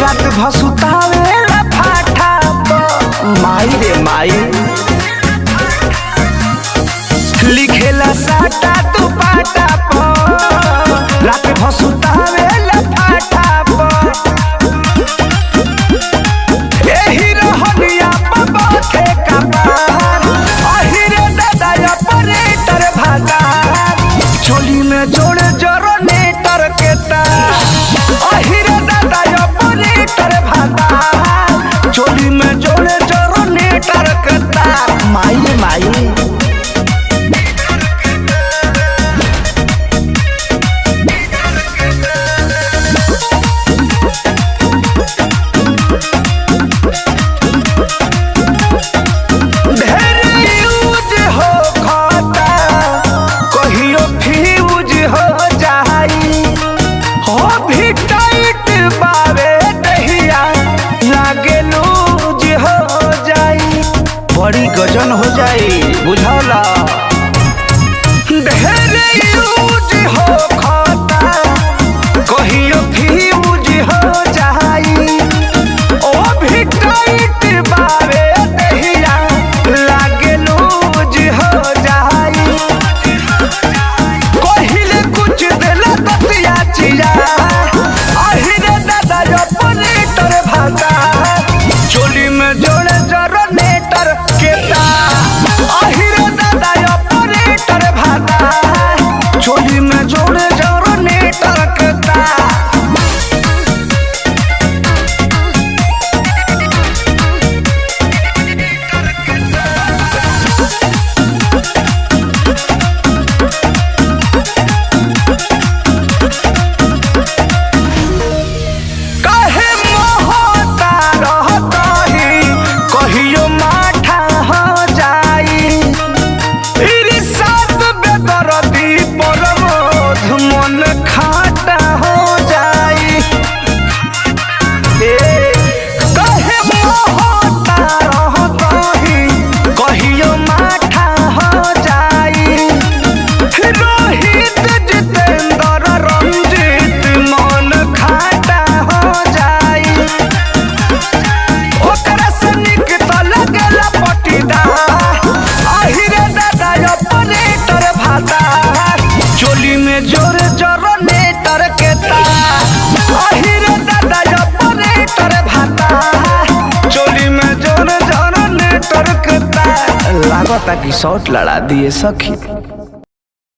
रात भसुतावे फाटा माई रे माई लिखेला साटा तू पाटा रात भसुतावे फाटा एही रहनिया बाथे कपार अहिरे दादा ऑपरेटर भागा चोली में जोड़े जरो नेटर के तार अहिरे दादा ऑपरेटर भागा चोली में जोड़े जरो नेटर के तार माई माई बड़ी गजन हो जाई बुझौला ढेर यूज हो खाता कहियो फ्यूज हो जाई ओ भी टाइट बावे दहिया लागे लूज हो जाई कहिले कुछ देला ततिया चिया अहिरे दादा ऑपरेटर भागा चोली में जोड़े जरो नेटर अहिरे दादा ऑपरेटर भागा चोली में जोड़े जरो नेटर के खाटा हो जाई कहे मोहता रहतही कहियो माठा हो जाई रोहित जितेंद्र रंजीत मन खाटा हो जाई ओकरा से निक तो लगेला पटीदार अहिरे दादा ऑपरेटर भागा चोली में जोरे जरो नेटर के तार अहिरे दादा ऑपरेटर भाता चोली में जोरे जरो नेटर के तार लागता कि शॉट लड़ा दिए सखी।